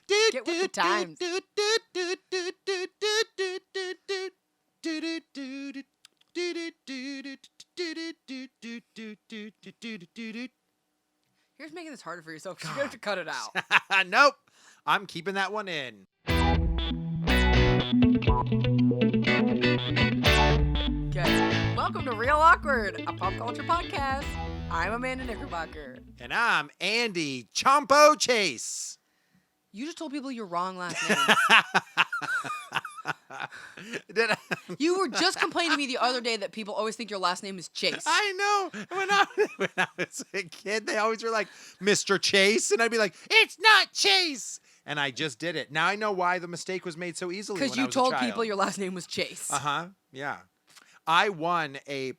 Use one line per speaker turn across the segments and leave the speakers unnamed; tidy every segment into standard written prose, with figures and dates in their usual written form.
Get with the times. Here's making this harder for yourself because you're going to have to cut it out.
Nope. I'm keeping that one in.
Guys, welcome to Real Awkward, a pop culture podcast. I'm Amanda Knickerbocker.
And I'm Andy Chompo Chase.
You just told people your wrong last name.
Did I?
You were just complaining to me the other day that people always think your last name is Chase.
I know. When I was a kid, they always were like, Mr. Chase. And I'd be like, it's not Chase. And I just did it. Now I know why the mistake was made so easily.
Because you told people your last name was Chase.
Yeah. I won a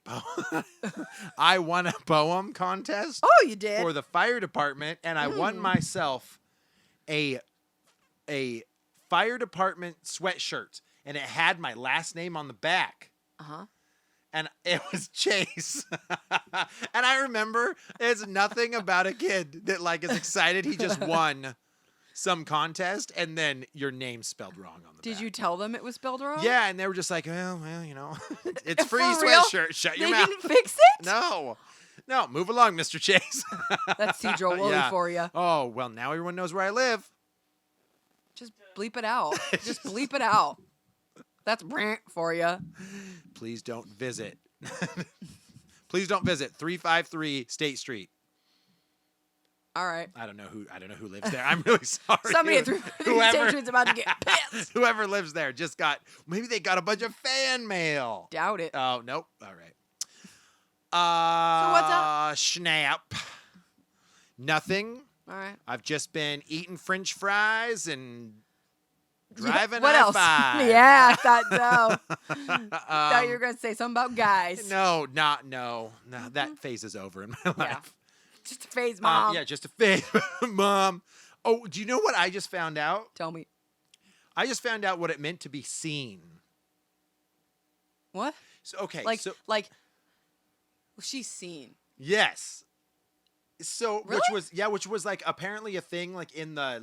poem contest.
Oh, you did?
For the fire department, and I won myself a fire department sweatshirt, and it had my last name on the back. And it was Chase. And I remember it's nothing about a kid that like is excited he just won some contest, and then your name's spelled wrong on the back.
Did you tell them it was spelled wrong?
Yeah, and they were just like, well, you know, it's free
For real?
sweatshirt. Shut your mouth.
They didn't fix it?
No, move along, Mr. Chase.
That's Cedro Woolley for you.
Oh, well, now everyone knows where I live.
Just bleep it out. Just bleep it out. That's brant for you.
Please don't visit. Please don't visit 353 State Street.
All right.
I don't know who lives there. I'm really sorry.
Somebody at 353 State Street's about to get pissed.
Whoever lives there maybe they got a bunch of fan mail.
Doubt it.
Oh, nope. All right.
So what's up?
Snap. Nothing.
All right.
I've just been eating French fries and driving
what else?
I-5.
Yeah, I thought so. Thought you were going to say something about guys.
No, that phase is over in my life.
Yeah. Just a phase, Mom.
Yeah, just a phase, Mom. Oh, do you know what I just found out?
Tell me.
I just found out what it meant to be seen.
What?
So, okay.
Well, she's seen.
Yes. So,
really?
which was like apparently a thing like in the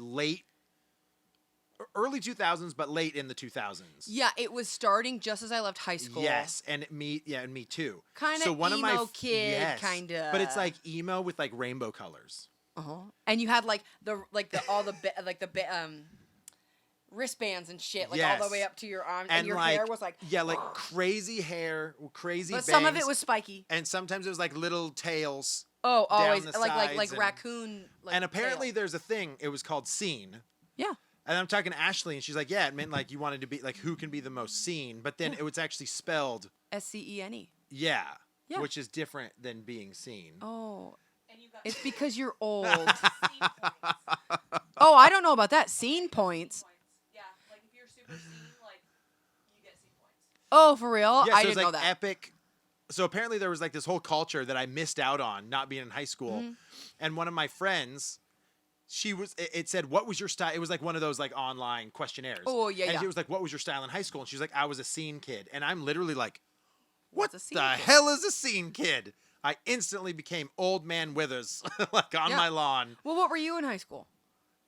early 2000s, but late in the 2000s.
Yeah, it was starting just as I left high school.
Yes, and me too.
Kind of emo kid, kind of.
But it's like emo with like rainbow colors.
And you had like the wristbands and shit, like all the way up to your arms, and your hair was like
crazy hair, crazy.
But
bangs,
some of it was spiky,
and sometimes it was like little tails.
Oh, always
down the
like
sides
raccoon.
And apparently, there's a thing. It was called scene.
Yeah.
And I'm talking to Ashley, and she's like, yeah, it meant like you wanted to be like who can be the most seen, but then it was actually spelled
SCENE.
Yeah, which is different than being seen.
Oh, it's because you're old. Oh, I don't know about that. Scene points.
Yeah, like if you're super seen, like you get scene points.
Oh, for real?
Yeah, so
I didn't
it's like
know that.
Epic. So apparently there was like this whole culture that I missed out on not being in high school, and one of my friends. It said, what was your style? It was like one of those like online questionnaires.
Oh, yeah,
And she was like, what was your style in high school? And she's like, I was a scene kid. And I'm literally like, what
What's a
the
scene kid?
hell is a scene kid? I instantly became old man Withers, like on my lawn.
Well, what were you in high school?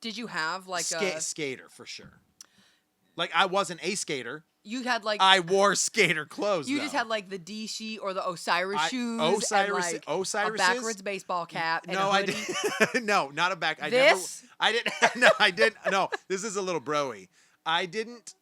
Did you have like a...
Skater, for sure. Like, I wasn't a skater.
You had like...
I wore skater clothes,
You just had like the D sheet or the Osiris shoes.
Osiris,
and, like,
Osiris.
a backwards baseball cap. And
no,
a hoodie.
I didn't. No, not a back. I
This?
I didn't. No, I didn't. No, this is a little broy. I didn't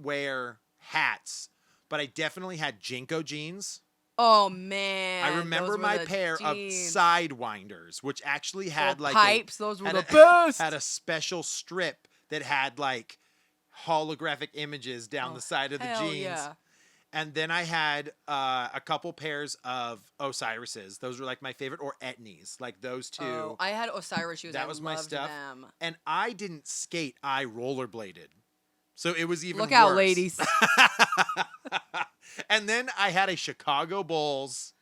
wear hats, but I definitely had Jinko jeans.
Oh man!
I remember
those were
my
the
pair of
jeans.
sidewinders, which actually had like
pipes. Those were the best.
Had a special strip that had like holographic images down the side of the
hell
jeans.
Yeah.
And then I had a couple pairs of Osiris's. Those were like my favorite, or Etnies, like those two.
Oh, I had Osiris shoes.
That was my
loved
stuff.
Them.
And I didn't skate. I rollerbladed. So it was even
Look
worse.
out, ladies.
And then I had a Chicago Bulls.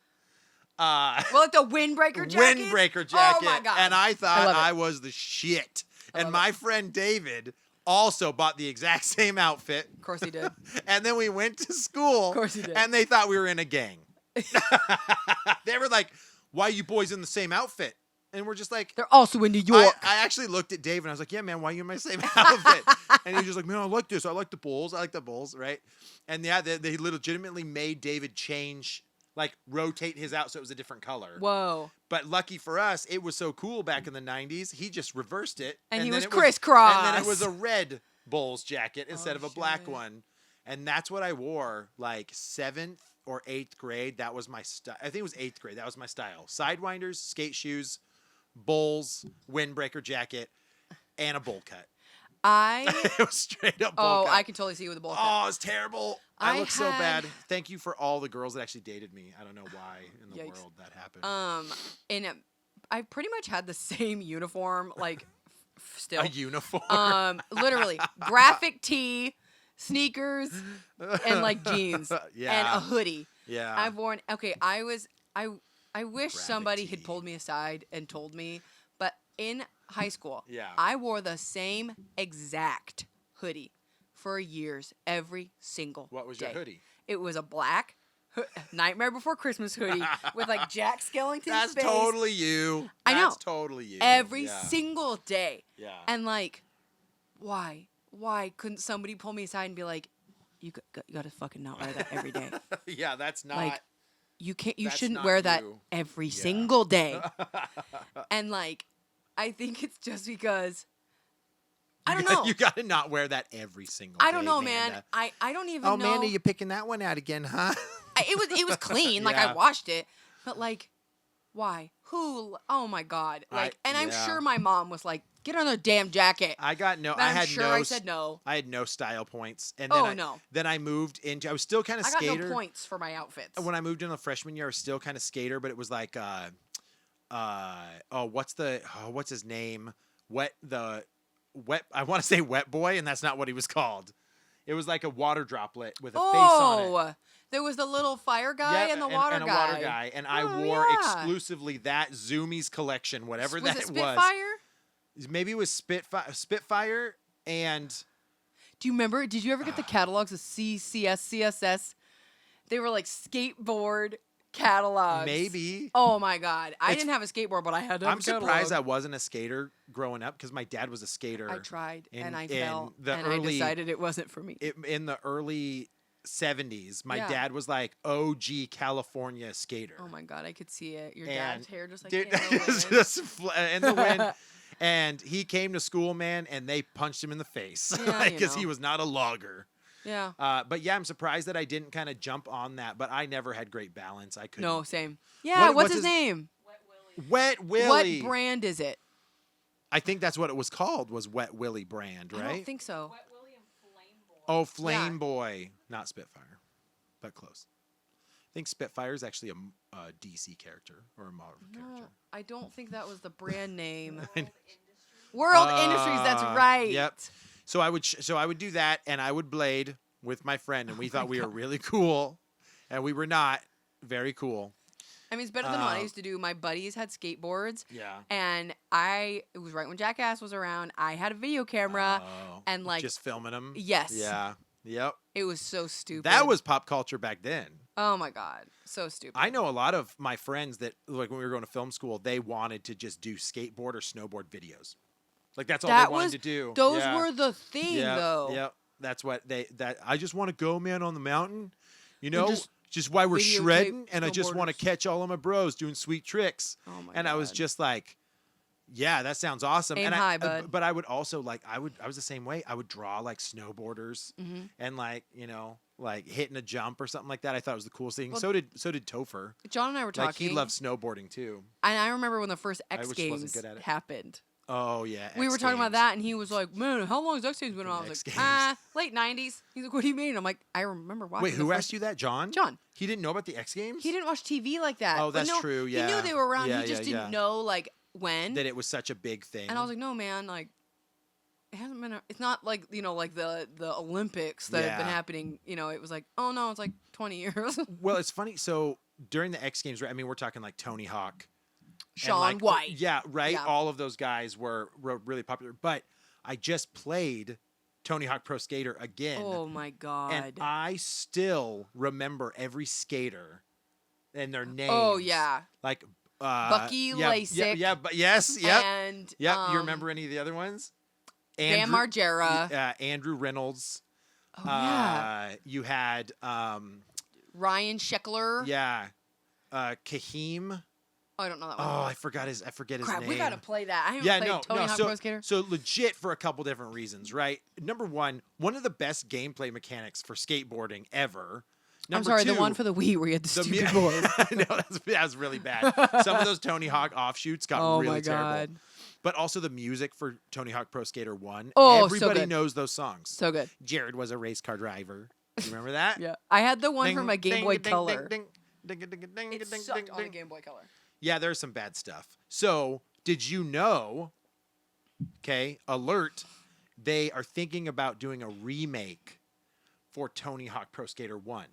Well, like the windbreaker jacket.
Windbreaker jacket.
Oh my god!
And I thought
I
was the shit. And my friend David also bought the exact same outfit.
Of course he did.
And then we went to school.
Of course he did.
And they thought we were in a gang. They were like, why are you boys in the same outfit? And we're just like,
They're also in New York.
I actually looked at Dave and I was like, yeah, man, why are you in my same outfit? And he was just like, man, I like this. I like the Bulls. I like the Bulls, right? And yeah, they legitimately made David change, like rotate his out so it was a different color.
Whoa.
But lucky for us, it was so cool back in the 90s, he just reversed it.
And he
then
was
it
crisscross.
And then it was a red Bulls jacket instead of a black
shit.
one. And that's what I wore like 7th or 8th grade. That was my style. I think it was 8th grade. That was my style. Sidewinders, skate shoes, Bulls, windbreaker jacket, and a bowl cut. It was straight up bowl cut.
I can totally see you with the bowl cut.
Oh, it's terrible. I look so bad.
had-
Thank you for all the girls that actually dated me. I don't know why in the
Yikes.
world that happened.
And I pretty much had the same uniform, like still.
A uniform.
Literally graphic tee, sneakers, and like jeans,
Yeah.
and a hoodie.
Yeah.
I've worn. Okay, I wish
Graphic
somebody had
tee.
pulled me aside and told me, but in high school,
Yeah.
I wore the same exact hoodie for years, every single
What was
day.
your hoodie?
It was a black Nightmare Before Christmas hoodie with like Jack Skellington's
That's
face
totally you.
I know.
That's totally you.
every
Yeah.
single day.
Yeah.
And like, why couldn't somebody pull me aside and be like, you gotta fucking not wear that every day.
Yeah, that's not.
Like, you can't. You
That's
shouldn't
not
wear that
you.
every
Yeah.
single day. And like, I think it's just because I don't know.
You gotta not wear that every single day.
I don't know, man.
Amanda.
I don't even
Oh,
know.
Amanda, you picking that one out again, huh?
It was clean. Like I
Yeah.
washed it, but like, why? Who? Oh my god! Like, and I'm
yeah.
sure my mom was like, "Get another damn jacket."
I got no.
But
I
I'm
had
sure
no.
I said no.
I had no style points, and then
Oh,
I,
no.
Then I moved into. I was still kind of
I got
skater.
no points for my outfits.
When I moved in the freshman year, I was still kind of skater, but it was like, what's his name? Wet. I want to say Wet Boy, and that's not what he was called. It was like a water droplet with a face on it.
Oh, there was the little fire guy and the water
and
guy.
a water guy, and I
Oh,
wore
yeah.
exclusively that Zoomies collection, whatever
Was
that
it Spitfire?
Maybe it was Spitfire, and
Do you remember? Did you ever get the catalogs of CCS, CSS? They were like skateboard catalogs.
maybe.
Oh my god! I
It's-
didn't have a skateboard, but I had to have
I'm
a catalog.
surprised I wasn't a skater growing up because my dad was a skater.
I tried
in-
and I
in
fell,
the
and
early-
I decided it wasn't for me.
In the early 70s. My
Yeah.
dad was like OG California skater.
Oh my god, I could see it. Your
And-
dad's hair just like
Dude,
in the wind.
just in the wind. And he came to school, man, and they punched him in the face
Yeah, you
because he
know.
was not a logger.
Yeah.
But yeah, I'm surprised that I didn't kind of jump on that. But I never had great balance. I couldn't.
No, same. Yeah.
What's
what's his
his-
name?
Wet Willie.
Wet Willie.
What brand is it?
I think that's what it was called. Was Wet Willie brand, right?
I don't think so.
Wet Willie and Flame Boy.
Oh, Flame
Yeah.
Boy, not Spitfire, but close. I think Spitfire is actually a DC character or a Marvel
No,
character.
I don't think that was the brand name.
World Industries.
World Industries. That's right.
Yep. So I would do that, and I would blade with my friend, and we
Oh
thought
my
we were
God.
really cool, and we were not very cool.
I mean, it's better than what I used to do. My buddies had skateboards,
Yeah.
and it was right when Jackass was around. I had a video camera,
Oh,
and like,
just filming them.
yes,
Yeah. Yep.
it was so stupid.
That was pop culture back then.
oh my god, so stupid.
I know a lot of my friends that, like, when we were going to film school, they wanted to just do skateboard or snowboard videos. Like, that's all
That
they wanted
was-
to do.
Those
Yeah.
were the thing,
Yep,
though.
Yep. That's what I just want to go, man, on the mountain. You know,
just
just while we're
videotape
shredding, and I just want to
snowboarders.
catch all of my bros doing sweet tricks.
Oh my
And I was
God.
just like, yeah, that sounds awesome.
Aim
and
high, bud.
But I would also I was the same way. I would draw like snowboarders
Mhm.
and like, like hitting a jump or something like that. I thought it was the coolest thing.
Well,
so did Topher.
John and I were talking.
Like, he loved snowboarding too.
And I remember when the first X
just wasn't
Games
good at it.
happened.
Oh yeah.
We were
X
talking about
Games.
that, and he was like, "Man, how long has X Games been on?" I was
X
like,
Games.
late '90s." He's like, "What do you mean?" I'm like, "I remember watching."
Wait,
the
who
first-
asked you that? John?
John.
He didn't know about the X Games?
He didn't watch TV like that.
Oh,
But
that's
no,
true,
He
yeah.
knew they were around.
Yeah,
he just
yeah,
didn't
yeah.
know like when.
That it was such a big thing.
And I was like, "No, man, like it hasn't been. It's not like like the Olympics that have been
Yeah.
happening. It was like, oh no, it's like 20 years."
Well, it's funny. So during the X Games, right? I mean, we're talking like Tony Hawk, and,
Sean
like,
White.
Yeah, right.
Yeah.
All of those guys were really popular. But I just played Tony Hawk Pro Skater again,
Oh my god.
and I still remember every skater and their names.
Oh yeah.
Like
Bucky
yeah,
Lasik.
Yeah, but yes, yep.
And
Yep. You remember any of the other ones?
Bam Margera.
Andrew Reynolds.
Oh yeah.
You had
Ryan Sheckler.
yeah, Kahim.
Oh, I don't know that one.
Oh, I forget his
Crap,
name.
we gotta play that. I haven't
Yeah,
played Tony Hawk Pro Skater.
So legit for a couple different reasons, right? Number one of the best gameplay mechanics for skateboarding ever.
I'm
Number
sorry,
two,
the one for the Wii where you had the
mu-
stupid board.
no, that was really bad. Some of those Tony Hawk offshoots got
Oh
really
my
terrible.
God.
But also the music for Tony Hawk Pro Skater 1.
Oh, so
Everybody
good.
knows those songs.
So good.
Jared was a race car driver. You remember that?
Yeah. I had the one
Ding,
for my Game
ding,
Boy
ding,
Color.
ding, ding, ding, ding, ding,
It
ding,
sucked
ding,
on the
ding.
Game Boy Color.
Yeah, there's some bad stuff. So, did you know, okay, alert, they are thinking about doing a remake for Tony Hawk Pro Skater 1.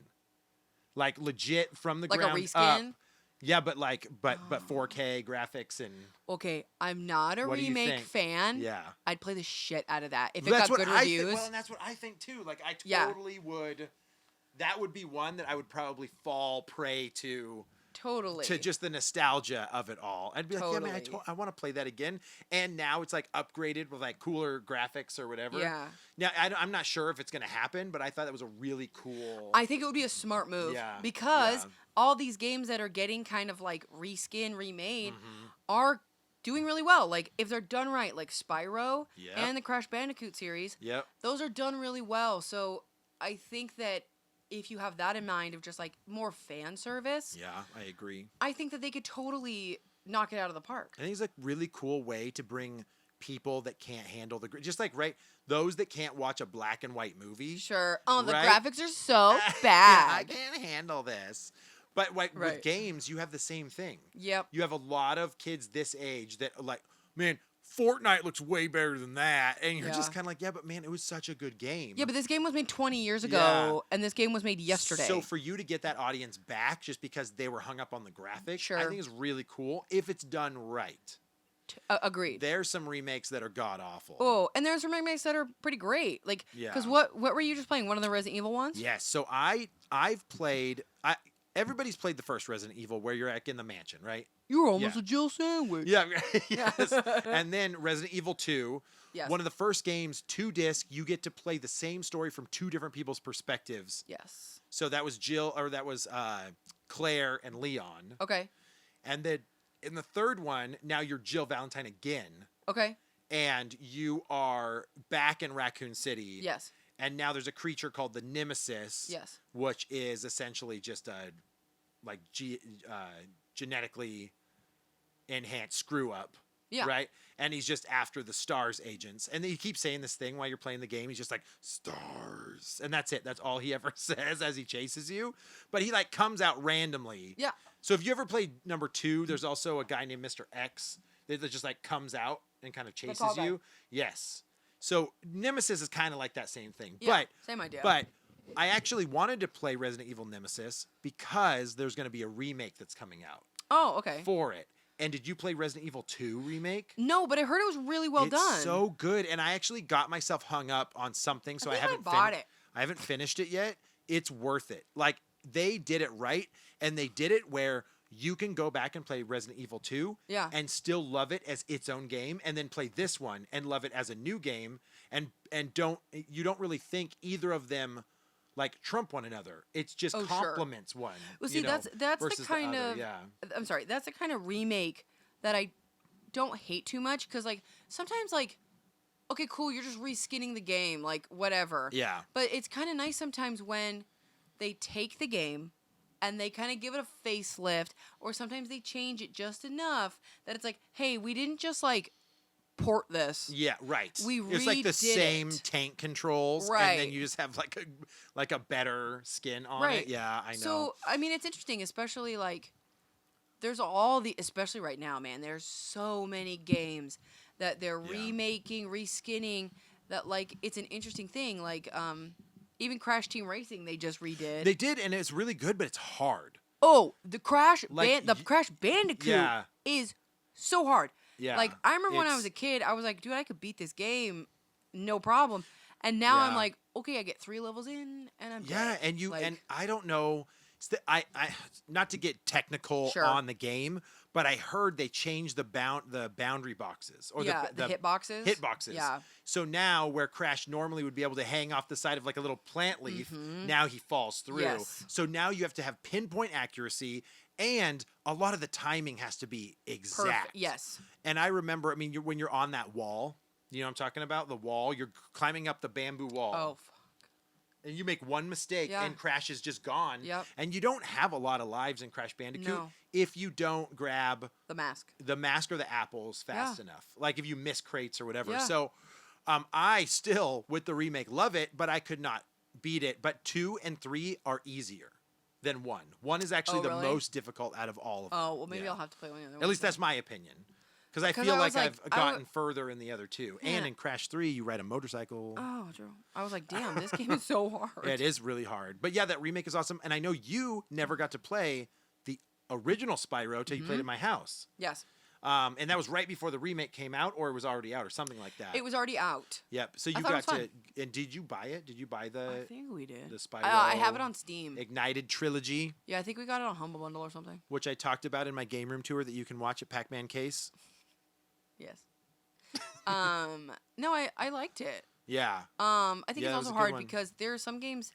Like legit from the
Like a
ground
reskin?
up. Yeah, but 4K graphics and
Okay, I'm not a
What do you
remake
think?
fan.
yeah.
I'd play the shit out of that. If it
That's
got
what
good
I
reviews.
think. Well, and that's what I think too. Like I
Yeah.
totally would. That would be one that I would probably fall prey to
Totally.
just the nostalgia of it all. I'd be like, yeah, man,
Totally.
I want to play that again. And now it's like upgraded with like cooler graphics or whatever.
Yeah.
Now I'm not sure if it's gonna happen, but I thought that was a really cool.
I think it would be a smart move.
Yeah,
Because
yeah.
all these games that are getting kind of like reskin, remade
Mhm.
are doing really well. Like if they're done right, like Spyro
Yep.
and the Crash Bandicoot series,
Yep.
those are done really well. So I think that if you have that in mind of just like more fan service,
Yeah, I agree.
I think that they could totally knock it out of the park.
I think it's a really cool way to bring people that can't handle just like those that can't watch a black and white movie.
Sure. Oh, the
Right?
graphics are so
Yeah, I
bad.
can't handle this. But like
Right.
with games, you have the same thing.
Yep.
You have a lot of kids this age that are like, man, Fortnite looks way better than that. And you're just
Yeah.
kind of like, yeah, but man, it was such a good game.
Yeah, but this game was made 20 years ago, and this game was made yesterday.
So for you to get that audience back just because they were hung up on the graphics, I
Sure.
think is really cool if it's done right.
Agreed.
There's some remakes that are god awful.
Oh, and there's some remakes that are pretty great. Like, because
Yeah.
what were you just playing? One of the Resident Evil ones?
Yes. So I've played. Everybody's played the first Resident Evil where you're like in the mansion, right?
You were almost
Yeah.
a Jill sandwich.
Yeah. Yes. And then Resident Evil 2.
Yes.
One of the first games, 2-disc, you get to play the same story from two different people's perspectives.
Yes.
So that was Claire and Leon.
Okay.
And then in the third one, now you're Jill Valentine again.
Okay.
And you are back in Raccoon City.
Yes.
And now there's a creature called the Nemesis.
Yes.
Which is essentially just a genetically enhanced screw up.
Yeah.
Right? And he's just after the STARS agents. And he keeps saying this thing while you're playing the game. He's just like, STARS. And that's it. That's all he ever says as he chases you. But he like comes out randomly.
Yeah.
So if you ever played number 2, there's also a guy named Mr. X that just like comes out and kind of chases
tall guy.
you. Yes. So Nemesis is kind of like that same thing.
Yeah, same idea.
But I actually wanted to play Resident Evil Nemesis because there's going to be a remake that's coming out
Oh, okay.
for it. And did you play Resident Evil 2 remake?
No, but I heard it was really well
It's
done.
so good, and I actually got myself hung up on something, so I,
think I
haven't
bought it.
I haven't finished it yet. It's worth it. Like they did it right, and they did it where you can go back and play Resident Evil 2
Yeah.
and still love it as its own game, and then play this one and love it as a new game, and you don't really think either of them like trump one another. It's just
Oh, sure.
complements one.
Well,
you
see,
know,
that's the
versus
kind
other,
of
yeah.
I'm sorry, that's the kind of remake that I don't hate too much because like sometimes like okay, cool, you're just reskinning the game, like whatever.
Yeah.
But it's kind of nice sometimes when they take the game and they kind of give it a facelift, or sometimes they change it just enough that it's like, hey, we didn't just like port this.
Yeah, right.
We
it's like the
redid
same
it.
tank controls, and
Right.
then you just have like a better skin on
Right.
it. Yeah, I know.
So I mean, it's interesting, especially like there's especially right now, man. There's so many games that they're
Yeah.
remaking, reskinning. That like it's an interesting thing. Like even Crash Team Racing, they just redid.
They did, and it's really good, but it's hard.
Oh, the Crash
Like,
the Crash Bandicoot
Yeah.
is so hard.
Yeah,
Like I remember when I
it's-
was a kid, I was like, dude, I could beat this game, no problem. And now I'm
Yeah.
like, okay, I get 3 levels in, and I'm
Yeah,
dead.
and
like,
I don't know. I not to get technical
Sure.
on the game, but I heard they changed the boundary boxes or
the hit boxes.
Hit boxes.
Yeah.
So now where Crash normally would be able to hang off the side of like a little plant leaf, now he falls through.
Yes.
So now you have to have pinpoint accuracy, and a lot of the timing has to be exact.
Perfect. Yes.
And I remember, I mean, when you're on that wall, you know what I'm talking about? The wall, you're climbing up the bamboo wall.
Oh, fuck.
And you make one mistake and Crash is just gone.
Yep.
And you don't have a lot of lives in Crash Bandicoot
No.
if you don't grab
The mask.
or the apples fast enough. Like if you miss crates or whatever.
Yeah.
So I still, with the remake, love it, but I could not beat it. But 2 and 3 are easier than 1. 1 is actually the
really?
most difficult out of all of them.
Oh, well, maybe
Yeah.
I'll have to play one of the other
At
ones
least that's
then.
my opinion. Because I
'Cause
feel
I
like
was
I've
like,
gotten further in the other two.
Man.
And in Crash 3, you ride a motorcycle.
Oh, true. I was like, damn, this game is so hard.
It is really hard. But yeah, that remake is awesome. And I know you never got to play the original Spyro till you played at my house.
Yes.
And that was right before the remake came out, or it was already out, or something like that.
It was already out.
Yep. So
I
you
thought it
got
was
to.
fun.
And did you buy it? Did you buy
I
the
think we did.
Spyro?
I have it on Steam.
Ignited trilogy,
Yeah, I think we got it on Humble Bundle or something.
which I talked about in my game room tour that you can watch at Pac-Man Case.
Yes. No, I liked it.
Yeah.
I think
Yeah,
it's
it was
also
a good
hard
one.
because there are some games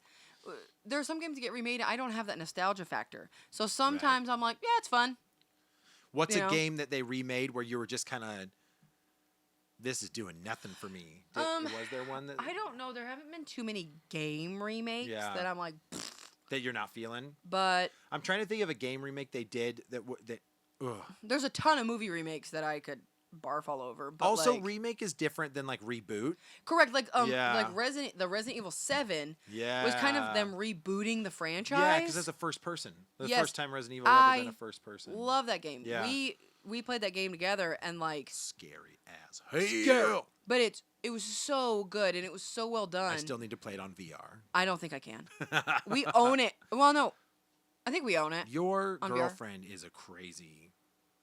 that get remade. I don't have that nostalgia factor. So sometimes I'm like, yeah, it's fun.
What's
You
a
know?
game that they remade where you were just kind of, this is doing nothing for me? Was there one that
I don't know. There haven't been too many game remakes
Yeah.
that I'm like,
that you're not feeling?
but
I'm trying to think of a game remake they did that. Ugh.
there's a ton of movie remakes that I could barf all over. But
Also,
like,
remake is different than like reboot.
correct, like
Yeah.
like Resident Evil 7
Yeah.
was kind of them rebooting the franchise.
Yeah, because that's a first person. The
Yes.
first time Resident Evil ever been
I
a first person.
Love that game.
Yeah.
We played that game together and like
Scary as hell.
but it was so good and it was so well done.
I still need to play it on VR.
I don't think I can. We own it. Well, no. I think we own it.
Your
On VR.
girlfriend is a crazy.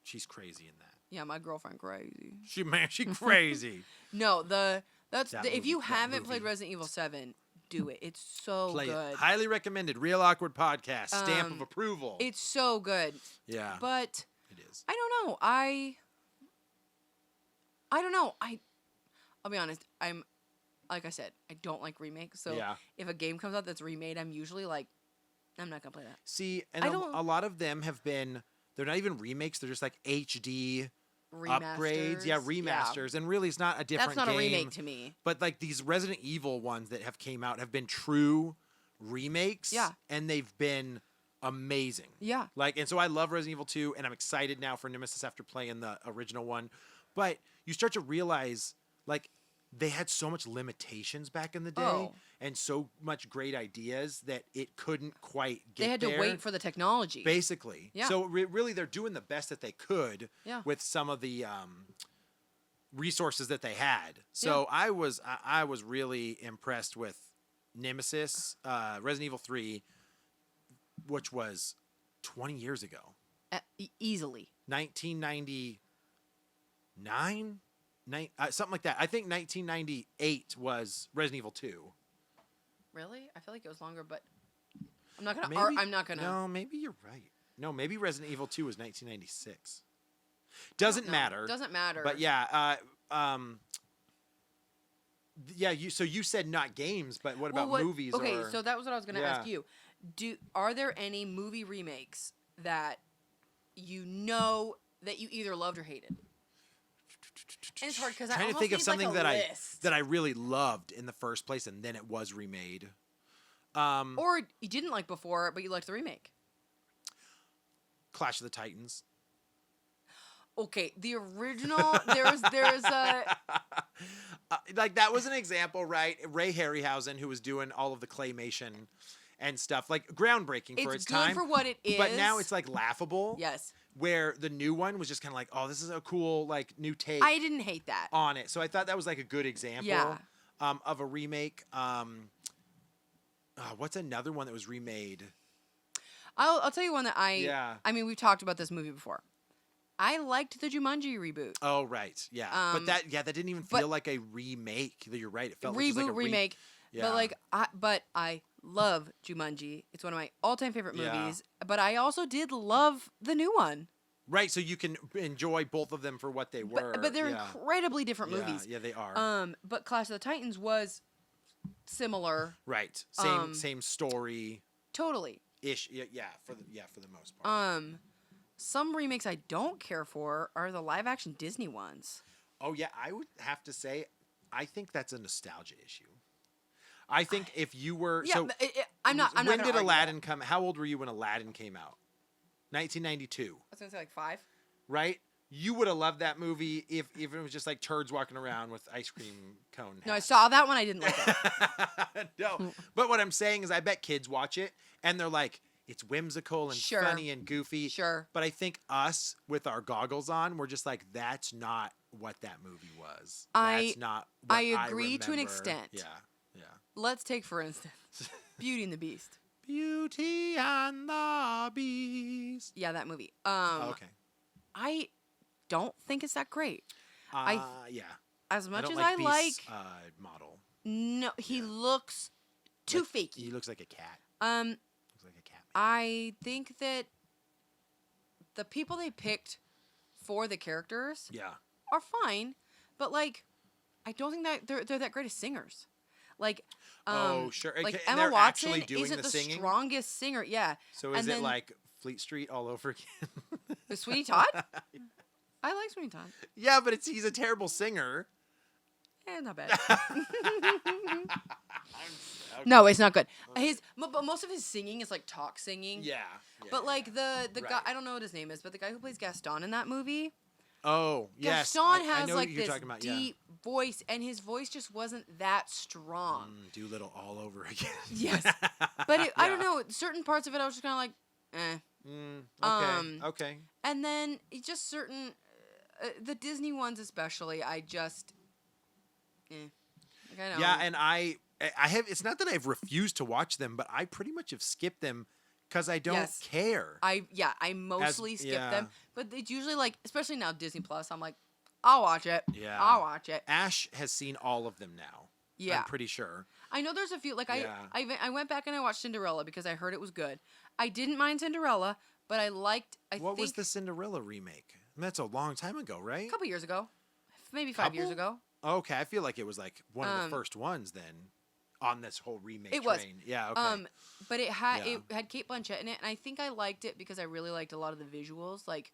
She's crazy in that.
Yeah, my girlfriend crazy.
She crazy.
No, if
movie-
you
that
haven't played
movie.
Resident Evil 7, do it. It's so
Play
good.
it. Highly recommended. Real Awkward Podcast. Stamp of approval.
It's so good.
Yeah.
But
it is.
I don't know. I don't know. I'll be honest. Like I said, I don't like remakes. So
Yeah.
if a game comes out that's remade, I'm usually like, I'm not gonna play that.
See, and
I
a
don't-
lot of them have been. They're not even remakes. They're just like HD upgrades. Yeah, remasters. And really, it's not a different
That's not
game.
a remake to me.
But like these Resident Evil ones that have came out have been true remakes.
Yeah.
And they've been amazing.
Yeah.
Like, and so I love Resident Evil 2, and I'm excited now for Nemesis after playing the original one. But you start to realize, like, they had so much limitations back in the day,
Oh.
and so much great ideas that it couldn't quite get
They had to
there.
wait for the technology.
Basically.
Yeah.
So really, they're doing the best that they could
Yeah.
with some of the resources that they had. So I was really impressed with Nemesis, Resident Evil 3, which was 20 years ago.
Easily.
1999? Something like that. I think 1998 was Resident Evil 2.
Really? I feel like it was longer, but I'm not gonna.
Maybe-
I'm not gonna.
No, maybe you're right. No, maybe Resident Evil 2 was 1996. Doesn't
No,
matter.
Doesn't matter.
But yeah, yeah. So you said not games, but what about movies?
Okay,
or,
so that was what I was gonna
Yeah.
ask you. Are there any movie remakes that you know that you either loved or hated? And it's hard because I
trying to
almost
think of
need,
something
like, a
that
list.
I really loved in the first place, and then it was remade.
Or you didn't like before, but you liked the remake.
Clash of the Titans.
Okay, the original. there's a
Like that was an example, right? Ray Harryhausen, who was doing all of the claymation and stuff, like groundbreaking for
It's
its
good
time.
for what it is.
But now it's like laughable.
yes.
Where the new one was just kind of like, oh, this is a cool like new take
I didn't hate that.
on it. So I thought that was like a good example
Yeah.
of a remake. What's another one that was remade?
I'll tell you one that
Yeah.
I mean, we've talked about this movie before. I liked the Jumanji reboot.
Oh, right. Yeah. But that didn't even
but-
feel like a remake. You're right. It felt like just
Reboot,
like a
remake.
Yeah.
But I love Jumanji. It's one of my all-time favorite
Yeah.
movies. But I also did love the new one.
Right, so you can enjoy both of them for what they were.
But they're
yeah.
incredibly different
Yeah,
movies.
yeah, they are.
But Clash of the Titans was similar.
Right, same story
Totally.
ish. Yeah, for the most part.
Some remakes I don't care for are the live action Disney ones.
Oh yeah, I would have to say, I think that's a nostalgia issue. I think if you were
I'm not.
when
gonna
did
argue
Aladdin come? How old were you when Aladdin came out? 1992.
I was gonna say like 5.
Right? You would have loved that movie if it was just like turds walking around with ice cream cone.
No, I
hats.
saw that one. I didn't like it.
No, but what I'm saying is, I bet kids watch it and they're like, it's whimsical and
Sure.
funny and goofy.
Sure.
But I think us with our goggles on, we're just like, that's not what that movie was. That's not. What
I agree to an
remember.
extent.
Yeah, yeah.
Let's take for instance Beauty and the Beast.
Beauty and the Beast.
Yeah, that movie.
Okay.
I don't think it's that great.
Yeah.
As much
I don't
as I like,
Beast's, model.
no, he looks too fakey.
He looks like a cat. Looks like a cat.
I think that the people they picked for the characters
Yeah.
are fine, but like, I don't think that they're that great as singers. Like,
Oh, sure.
like
And
Emma
they're
Watson
actually doing
isn't
the singing?
strongest singer. Yeah.
So is
And
it
then-
like Fleet Street all over again?
Is Sweeney Todd? I like Sweeney Todd.
Yeah, but he's a terrible singer.
Not bad. No, it's not good. But most of his singing is like talk singing.
Yeah.
But like the guy,
Right.
I don't know what his name is, but the guy who plays Gaston in that movie,
Oh, yes.
Gaston
I
has
know
like
what you're
this
talking about. Yeah.
deep voice, and his voice just wasn't that strong.
Doolittle all over again.
Yes, but I don't
Yeah.
know. Certain parts of it, I was just kind of like, eh.
Okay. Okay.
And then it just certain, the Disney ones especially, I just, Like, I know.
Yeah, and I have. It's not that I've refused to watch them, but I pretty much have skipped them because I don't
Yes.
care.
I mostly skip
yeah.
them, but it's usually like, especially now Disney Plus. I'm like, I'll watch it.
Yeah.
I'll watch it.
Ash has seen all of them now.
Yeah,
I'm pretty sure.
I know there's a few. Like
Yeah.
I went back and I watched Cinderella because I heard it was good. I didn't mind Cinderella, but I liked.
What was
think
the Cinderella remake? That's a long time ago, right?
a couple years ago, maybe 5 years
Couple?
ago.
Okay, I feel like it was like one of the first ones then on this whole remake
It was.
train. Yeah, okay.
But it had
Yeah.
Kate Blanchett in it, and I think I liked it because I really liked a lot of the visuals. Like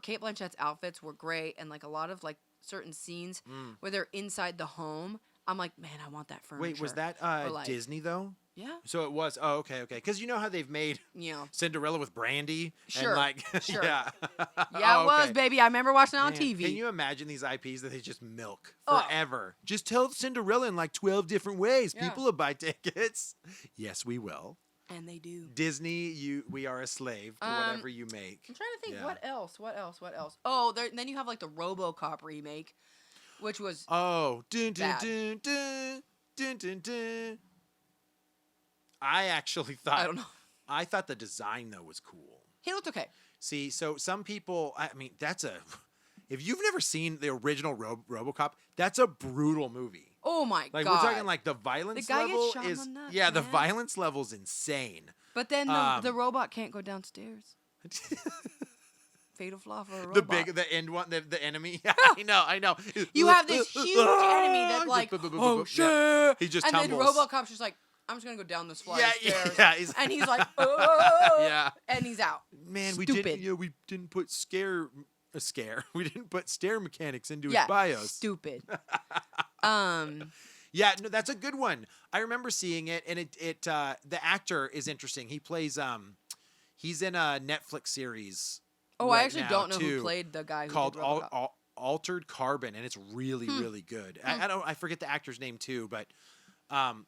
Kate Blanchett's outfits were great, and like a lot of like certain scenes where they're inside the home. I'm like, man, I want that furniture.
Wait, was that
Or, like-
Disney though?
Yeah,
So it was. Oh, okay, okay. Because you know how they've made
you know.
Cinderella with Brandy?
Sure,
And like,
sure.
yeah.
Yeah,
Oh,
it was,
okay.
baby. I remember watching it on
Man,
TV.
Can you imagine these IPs that they just milk
Oh.
forever? Just tell Cinderella in like 12 different ways.
Yeah.
People will buy tickets. Yes, we will.
And they do.
Disney, we are a slave to whatever you make.
I'm trying to think
Yeah.
what else. Oh, then you have like the RoboCop remake, which was
Oh, dun dun
Bad.
dun dun dun dun dun. I actually thought
I don't know.
I thought the design though was cool.
He looked okay.
See, so some people, I mean, if you've never seen the original RoboCop, that's a brutal movie.
Oh my
Like
god.
we're talking like the violence
guy gets
level
shot in
is
the nuts,
the
man.
violence level's insane.
But then the robot can't go downstairs. Fatal flaw for a robot.
The end one, the enemy. Yeah, I know.
You have this huge enemy that's like, oh
Yeah.
shit.
He just
and
tumbles.
then RoboCop's just like, I'm just gonna go down this flight of stairs.
Yeah, he's-
And he's like, oh,
Yeah.
and he's out.
Man, we
Stupid.
didn't put we didn't put stair mechanics into
Yeah,
his BIOS.
stupid.
Yeah, no, that's a good one. I remember seeing it, and the actor is interesting. He plays he's in a Netflix series.
Oh,
right
I actually
now,
don't know
too,
who played the guy who
called
did RoboCop.
Altered Carbon, and it's really really good. I forget the actor's name too, but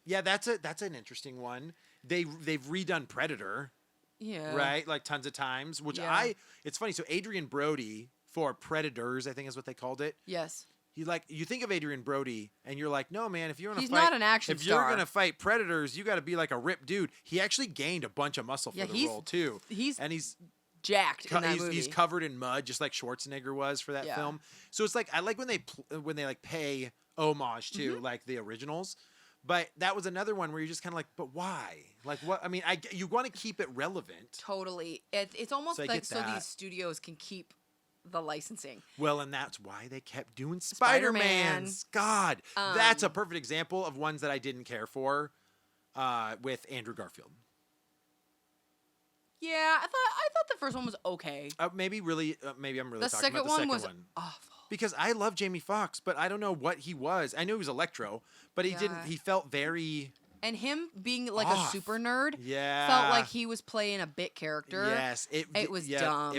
yeah, that's an interesting one. They've redone Predator.
Yeah.
Right, like tons of times. Which
Yeah.
it's funny. So Adrian Brody for Predators, I think is what they called it.
Yes.
You think of Adrian Brody, and you're like, no man, if you're gonna
He's
fight,
not an action
if
star.
you're gonna fight predators, you got to be like a ripped dude. He actually gained a bunch of muscle for
Yeah,
the
he's-
role too,
He's
and he's
jacked in that
he's,
movie.
he's covered in mud, just like Schwarzenegger was for that
Yeah.
film. So it's like I like when they like pay homage to like the originals, But that was another one where you're just kind of like, but why? Like, what? I mean, you want to keep it relevant.
Totally. It's almost
So I
like
get
so
that.
these studios can keep the licensing.
Well, and that's why they kept doing
Spider-Man.
Spider-Mans. God, that's a perfect example of ones that I didn't care for with Andrew Garfield.
Yeah, I thought the first one was okay.
Maybe I'm really
The
talking about the
second
second
one was
one.
awful.
Because I love Jamie Foxx, but I don't know what he was. I knew he was Electro, but he didn't.
Yeah.
He felt very
And him being like
off.
a super nerd
Yeah.
felt like he was playing a bit character.
Yes,
It was dumb.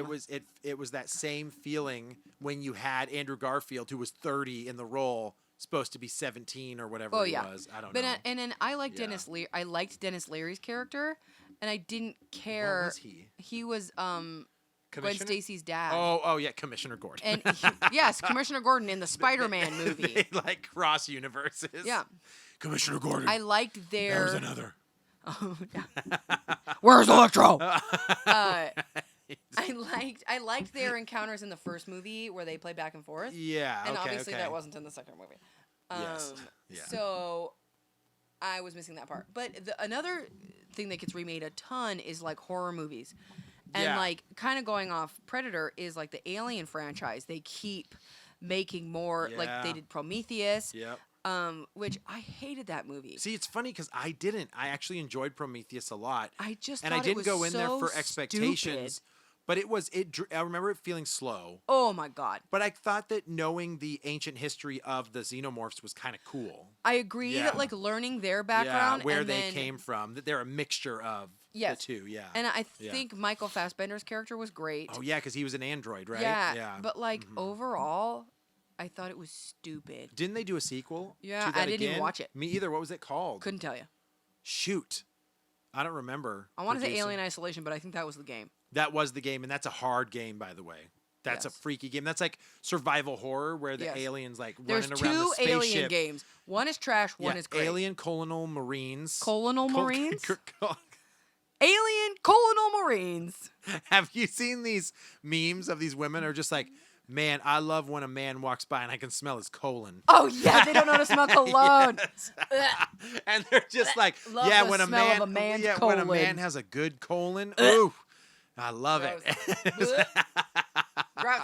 It was that same feeling when you had Andrew Garfield, who was 30 in the role, supposed to be 17 or whatever he was. I don't know.
And then I like
Yeah.
Dennis Leary. I liked Dennis Leary's character, and I didn't care.
What was he?
He was Gwen
Commissioner?
Stacy's dad.
Oh yeah, Commissioner Gordon.
And yes, Commissioner Gordon in the Spider-Man movie.
They like cross universes.
Yeah.
Commissioner Gordon.
I liked their.
There's another.
Oh, yeah. Where's Electro? I liked their encounters in the first movie where they play back and forth.
Yeah.
And
okay,
obviously
okay.
that wasn't in the second movie.
Yes. Yeah.
So I was missing that part. But another thing that gets remade a ton is like horror movies. And
Yeah.
like kind of going off Predator is like the Alien franchise. They keep making more, like
Yeah.
they did Prometheus,
Yep.
which I hated that movie.
See, it's funny because I didn't. I actually enjoyed Prometheus a lot.
I just
And
thought
I didn't
it was
go in there
so
for expectations.
stupid.
But I remember it feeling slow.
Oh my god.
But I thought that knowing the ancient history of the xenomorphs was kind of cool.
I agree
Yeah.
that like learning their background,
Yeah, where
and
they
then,
came from. That they're a mixture of
Yes.
the two. Yeah.
And I
Yeah.
think Michael Fassbender's character was great.
Oh yeah, because he was an android, right?
Yeah. But like
Mhm.
overall, I thought it was stupid.
Didn't they do a sequel?
Yeah,
to that
I didn't even
again?
watch it.
Me either. What was it called?
Couldn't tell you.
Shoot, I don't remember.
I want to say
producing.
Alien Isolation, but I think that was the game.
That was the game, and that's a hard game, by the way. That's a
Yes.
freaky game. That's like survival horror where the
Yes.
aliens like
There's
running around the
two
spaceship.
Alien games. One is trash. One
Yeah,
is great.
Alien Colonial Marines.
Colonial Marines.
Col-
Alien Colonial Marines.
Have you seen these memes of these women are just like, man, I love when a man walks by and I can smell his colon.
Oh yeah, they don't know how to smell cologne.
Yes. And they're just like,
Love
yeah,
the
when a
smell
man,
of a man's
when a
colon.
man has a good colon, ooh, I love
Gross.
it.
Gross.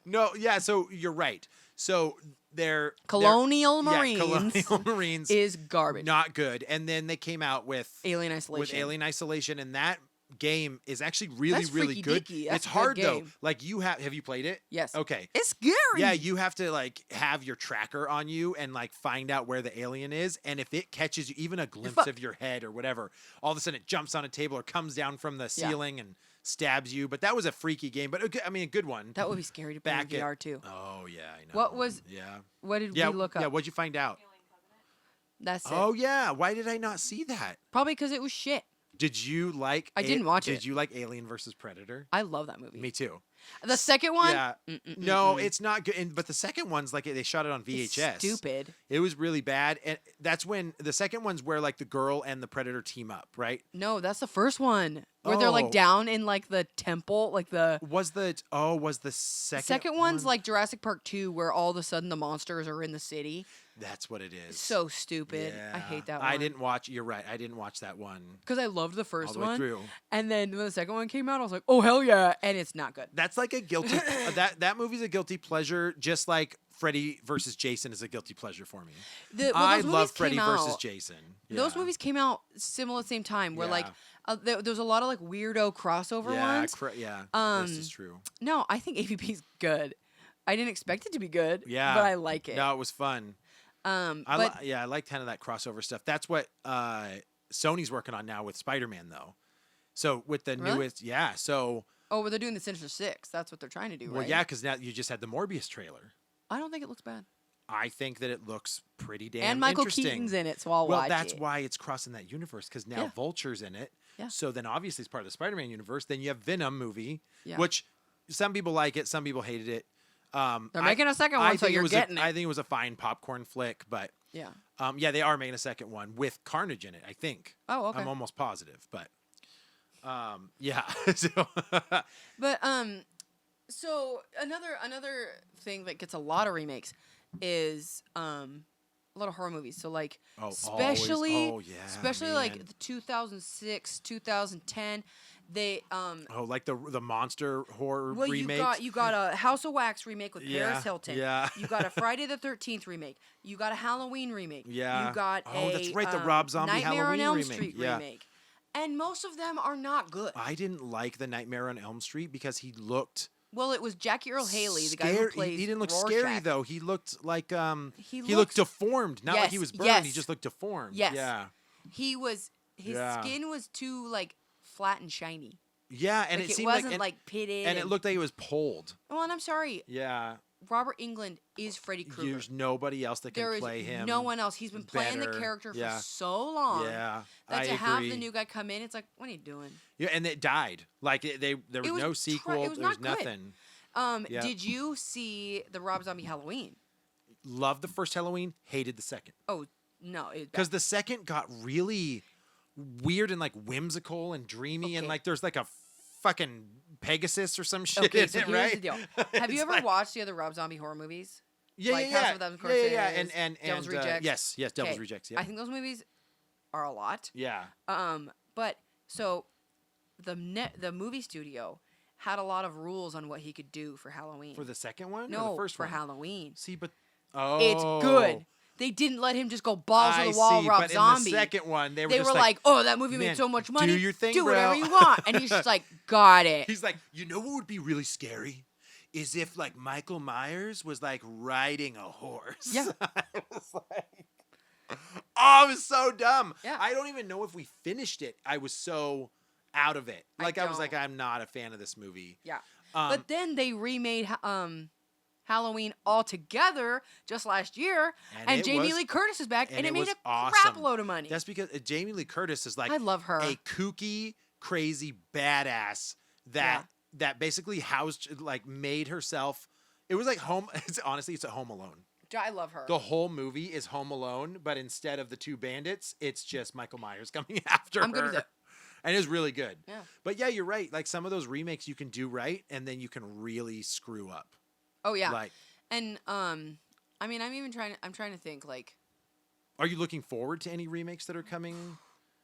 No, yeah, so you're right. So they're
Colonial
they're-
Marines
yeah, Colonial Marines
is garbage.
not good. And then they came out with
Alien Isolation.
Alien Isolation, and that game is actually really,
That's
really good.
freaky-deaky. That's
It's
a good
hard though.
game.
Like have you played it?
Yes.
Okay.
It's scary.
Yeah, you have to like have your tracker on you and like find out where the alien is, and if it catches you, even a glimpse
fucked.
of your head or whatever, all of a sudden it jumps on a table or comes down from the
Yeah.
ceiling and stabs you. But that was a freaky game, but I mean a good one.
That would be scary to play in
Back at-
VR too.
Oh yeah, I know.
What was-
Yeah.
What did
Yeah.
we look up?
Yeah. What'd you find out?
Alien Covenant.
That's it.
Oh yeah. Why did I not see that?
Probably because it was shit.
Did you like?
I didn't watch it.
Did you like Alien versus Predator?
I love that movie.
Me too.
The second one?
Yeah. No, it's not good. But the second one's like they shot it on
It's
VHS.
stupid.
It was really bad, and that's when the second one's where like the girl and the predator team up, right?
No, that's the first one where they're
Oh.
like down in like the temple, like the
Was the second
second one's
one?
like Jurassic Park 2 where all of a sudden the monsters are in the city.
That's what it is.
So stupid. I
Yeah.
hate that one.
I didn't watch. You're right. I didn't watch that one
because I loved the
all
first
the way
one.
through.
And then when the second one came out, I was like, oh hell yeah. And it's not good.
That's like a guilty. that movie's a guilty pleasure, just like Freddy versus Jason is a guilty pleasure for me. I
those
love
movies
Freddy
came
versus
out-
Jason.
Those
Yeah.
movies came out similar at the same time where like
Yeah.
there was a lot of like weirdo crossover ones.
Yeah, this is true.
No, I think AVP's good. I didn't expect it to be good.
Yeah.
But I like it.
No, it was fun.
But
I like kind of that crossover stuff. That's what Sony's working on now with Spider-Man, though. So with the
Really?
newest, yeah. So
oh, well, they're doing the Sinister Six. That's what they're trying to do,
well,
right?
yeah, because now you just had the Morbius trailer.
I don't think it looks bad.
I think that it looks pretty damn
And Michael
interesting.
Keaton's in it, so I'll
well,
watch
that's
it.
why it's crossing that universe because now
Yeah.
Vulture's in it.
Yeah.
So then obviously it's part of the Spider-Man universe. Then you have Venom movie,
Yeah.
which some people like it, some people hated it.
They're making a second one, so
think
you're
it was
getting
I
it.
think it was a fine popcorn flick, but
Yeah.
yeah, they are making a second one with Carnage in it. I think.
Oh, okay.
I'm almost positive, but yeah. So
But so another thing that gets a lot of remakes is a lot of horror movies. So like,
Oh,
especially,
always. Oh, yeah,
especially like
man.
the 2006, 2010. They
Oh, like the monster horror
well,
remakes.
you got a House of Wax remake with
Yeah,
Paris Hilton.
yeah.
You got a Friday the 13th remake. You got a Halloween remake.
Yeah.
You got
Oh,
a
that's right, the Rob Zombie
Nightmare
Halloween
on Elm
remake.
Street
Yeah.
remake. And most of them are not good.
I didn't like the Nightmare on Elm Street because he looked
Well, it was Jackie Earl Haley, the guy who
scary.
plays
He didn't look
Rorschach.
scary though. He looked like
He
looked
looks-
deformed. Not like he
Yes,
was burned. He
yes.
just looked deformed.
Yes.
Yeah.
He was his
Yeah.
skin was too like flat and shiny.
Yeah, and
Like,
it seemed
wasn't
like
pitted.
and it looked like it was pulled.
Well, and I'm sorry,
Yeah.
Robert Englund is Freddy Krueger.
There's nobody else that can
There is
play him.
no one else. He's been playing the
better.
character
Yeah.
for so long
Yeah.
that
I
to
agree.
have the new guy come in, it's like, what are you doing?
Yeah, and it died. Like there was
was
no
tra-
sequel.
it was
There was
not good.
nothing. Yeah.
Did you see the Rob Zombie Halloween?
Loved the first Halloween, hated the second.
Oh no,
Because the second got really weird and like whimsical and dreamy, and
Okay.
like there's like a fucking Pegasus or some shit
okay,
in
so
it,
here's
right?
the deal. Have you
It's
ever
like-
watched the other Rob Zombie horror movies?
Yeah,
like
yeah,
House
yeah.
of a Thousand
Yeah, yeah,
Corpses,
and
Devil's Rejects?
yes, Devil's
Okay,
Rejects. Yeah,
I think those movies are a lot.
yeah.
But so the movie studio had a lot of rules on what he could do for Halloween.
For the second one, or
no,
the first
for
one?
Halloween.
See, but
It's good. They didn't let him just go balls to
I
the wall,
see,
Rob
but
Zombie.
in the second one, they were
They
just
were like, "Oh, that movie
"Man,
made so much
do
money.
your thing,
do whatever
bro."
you want." And he's just like, "Got it."
He's like, you know what would be really scary? Is if like Michael Myers was like riding a horse.
Yeah.
I was like, oh, it was so dumb.
Yeah.
I don't even know if we finished it. I was so out of it.
I
Like I was
don't.
like, I'm not a fan of this movie.
Yeah.
Um,
But then they remade Halloween altogether just last year, and
it
Jamie
was-
Lee Curtis is back,
and
and it
it
made
was
a
awesome.
crap load of money.
That's because Jamie Lee Curtis is like
I love her.
a kooky, crazy badass that basically housed like made herself. It was like home. Honestly, it's a Home Alone.
I love her.
The whole movie is Home Alone, but instead of the two bandits, it's just Michael Myers coming after
I'm
her.
good with it.
And it's really good.
Yeah.
But yeah, you're right. Like some of those remakes you can do right, and then you can really screw up.
Oh yeah.
Like,
And I mean, I'm trying to think like.
are you looking forward to any remakes that are coming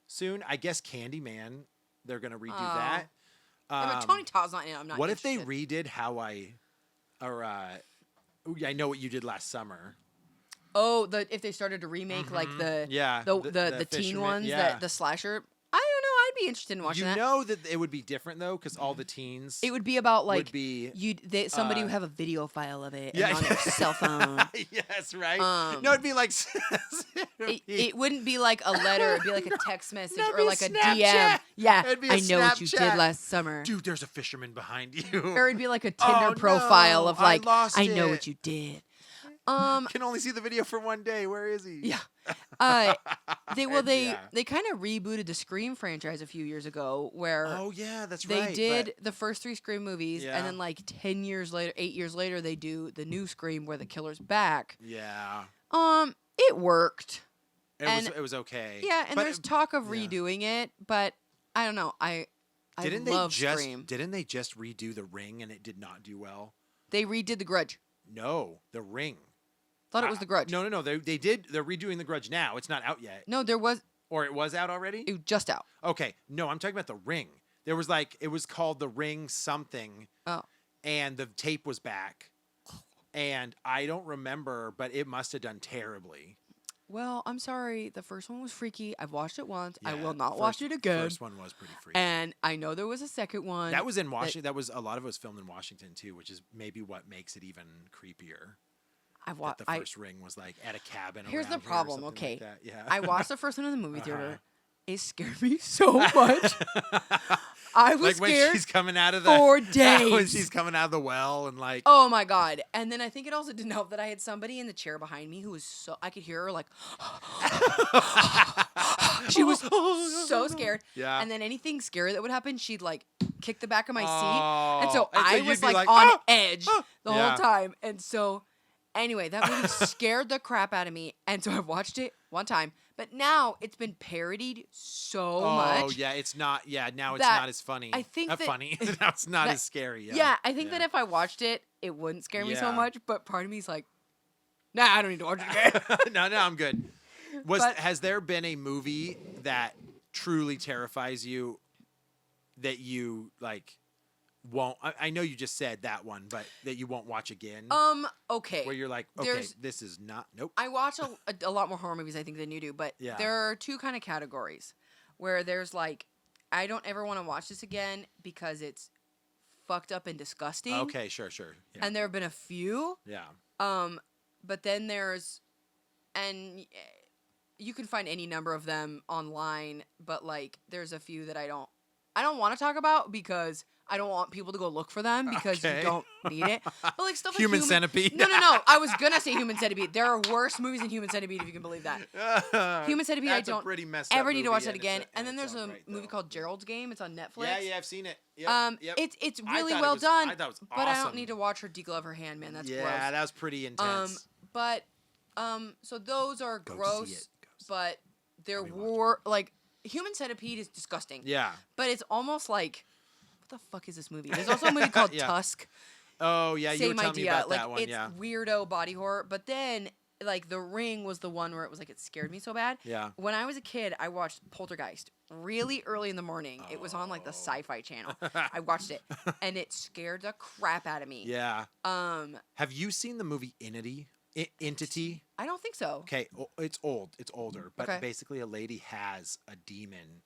soon? I guess Candyman, they're gonna redo that.
Yeah, but Tony Todd's not in it. I'm not.
What if they
interested.
redid How I, or I Know What You Did Last Summer?
Oh, if they started to remake like the
Yeah,
the teen
Fisherman,
ones,
yeah.
the slasher. I don't know. I'd be interested in watching
You
that.
know that it would be different though, because all the teens.
It would be about like
would be
somebody would have a video file of it
yeah.
and on their cell phone.
Yes, right.
Um,
No, it'd be like.
It wouldn't be like a letter. It'd be like a text message
That'd
or
be
like a
Snapchat.
DM. Yeah,
It'd be a
I know what you did
Snapchat.
last summer.
Dude, there's a fisherman behind you.
Or it'd be like a Tinder
Oh,
profile
no,
of like,
I
know
lost
what
it.
you did.
Can only see the video for one day. Where is he?
Yeah. They
Yeah.
kind of rebooted the Scream franchise a few years ago, where
Oh yeah, that's
they
right.
did the first 3 Scream movies,
Yeah.
and then like 10 years later, 8 years later, they do the new Scream where the killer's back.
Yeah.
It worked.
It was okay.
Yeah, and
But
there's talk of
yeah.
redoing it, but I don't know. I love Scream.
Didn't they just redo The Ring and it did not do well?
They redid The Grudge.
No, The Ring.
Thought it was The Grudge.
No. They did. They're redoing The Grudge now. It's not out yet.
No, there was
Or it was out already?
it was just out.
Okay. No, I'm talking about The Ring. There was like it was called The Ring something.
Oh.
And the tape was back. And I don't remember, but it must have done terribly.
Well, I'm sorry. The first one was freaky. I've watched it once. I
Yeah,
will not
first-
watch it again.
First one was pretty freaky.
And I know there was a second one.
That was in Washington. That was a lot of it was filmed in Washington too, which is maybe what makes it even creepier.
I've
That
watched.
the first Ring was like at a cabin.
Here's
around
the
here or
problem.
something
Okay,
like that. Yeah.
I watched the first one in the movie theater.
Uh-huh.
It scared me so much. I was
like when
scared
she's coming out of the
for
when
days.
she's coming out of the well and like
Oh my god! And then I think it also didn't help that I had somebody in the chair behind me who was so I could hear her like. She was so scared.
Yeah.
And then anything scary that would happen, she'd like kick the back of my seat.
Oh.
And so
And so
I
you'd
was
be
like,
like,
on
"Ah!
edge the
Yeah.
whole time. And so anyway, that movie scared the crap out of me. And so I've watched it one time. But now it's been parodied so much.
Oh yeah, it's not. Yeah, now it's
that
not as funny.
I think that-
funny. Now it's not
that-
as scary. Yeah.
Yeah, I think that if I watched it, it wouldn't scare me so
Yeah.
much. But part of me is like, Nah, I don't need to watch it again.
No, I'm good.
But-
Has there been a movie that truly terrifies you that you like won't? I know you just said that one, but that you won't watch again.
Okay.
Where you're like, okay,
There's-
this is not. Nope.
I watch a lot more horror movies, I think, than you do, but
Yeah.
there are two kind of categories where there's like, I don't ever want to watch this again because it's fucked up and disgusting.
Okay, sure. Yeah.
And there have been a few.
Yeah.
But then there's, and you can find any number of them online, but like there's a few that I don't want to talk about because I don't want people to go look for them because
Okay.
you don't need it. But like stuff like
Human Centipede.
No. I was gonna say Human Centipede. There are worse movies than Human Centipede if you can believe that. Human Centipede,
That's
I
a
don't
pretty messed up
ever need to watch
movie,
that again. And then
it's
there's a
alright,
movie
though.
called Gerald's Game. It's on Netflix.
Yeah, I've seen it. Yep.
It's
I
really
thought it
well
was-
done.
I thought it was
But I don't
awesome.
need to watch her deglove her hand, man. That's
yeah,
gross.
that was pretty intense.
But so those are
Go see
gross,
it. Go see
but there
me watch
were like Human Centipede is disgusting.
Yeah.
But it's almost like, what the fuck is this movie? There's also a movie called
Yeah.
Tusk.
Oh yeah, you were
Same
telling me
idea.
about
Like
that one.
it's
Yeah.
weirdo body horror. But then like The Ring was the one where it was like it scared me so bad.
Yeah.
When I was a kid, I watched Poltergeist really early in the morning. It was on like the Sci-Fi Channel. I watched it, and it scared the crap out of me.
Yeah.
Um,
Have you seen the movie Entity?
I don't think so.
Okay, it's old. It's older, but
Okay.
basically a lady has a demon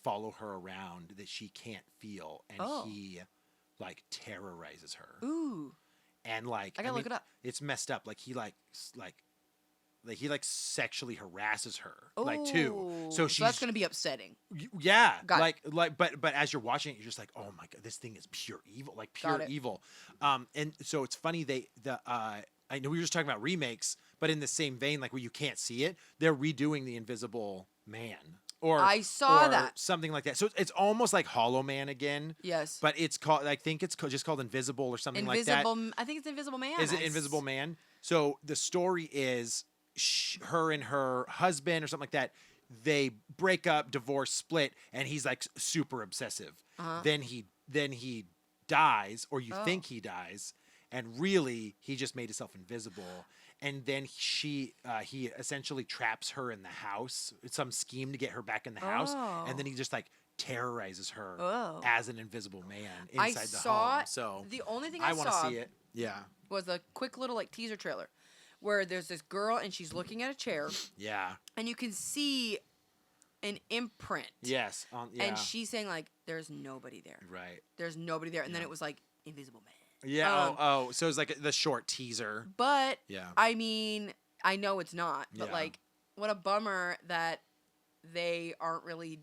follow her around that she can't feel, and
Oh.
he like terrorizes her.
Ooh,
And like
I gotta look it up.
It's messed up. Like he he sexually harasses her like too.
Ooh,
So she's
that's gonna be upsetting.
yeah,
Got it.
like but as you're watching it, you're just like, oh my god, this thing is pure evil, like
Got
pure
it.
evil. And so it's funny I know we were just talking about remakes, but in the same vein, like where you can't see it, they're redoing the Invisible Man. Or
I saw
or
that.
something like that. So it's almost like Hollow Man again,
Yes.
but it's called. I think it's just called Invisible or something like that.
I think it's Invisible Man.
Is it Invisible Man? So the story is her and her husband or something like that. They break up, divorce, split, and he's like super obsessive.
Uh-huh.
Then he dies, or you
Oh.
think he dies, and really he just made himself invisible. And then he essentially traps her in the house. It's some scheme to get her back in the house,
Oh.
and then he just like terrorizes her
Oh.
as an invisible man
I
inside the
saw
home. So
the only thing
I
I
want to
saw
see it. Yeah,
was a quick little like teaser trailer where there's this girl and she's looking at a chair
yeah,
and you can see an imprint.
yes, yeah.
And she's saying like, "There's nobody there.
Right.
There's nobody there." And then
Yeah.
it was like Invisible Man.
Yeah. So it's like the short teaser.
But
Yeah.
I mean, I know it's not. But
Yeah.
like, what a bummer that they aren't really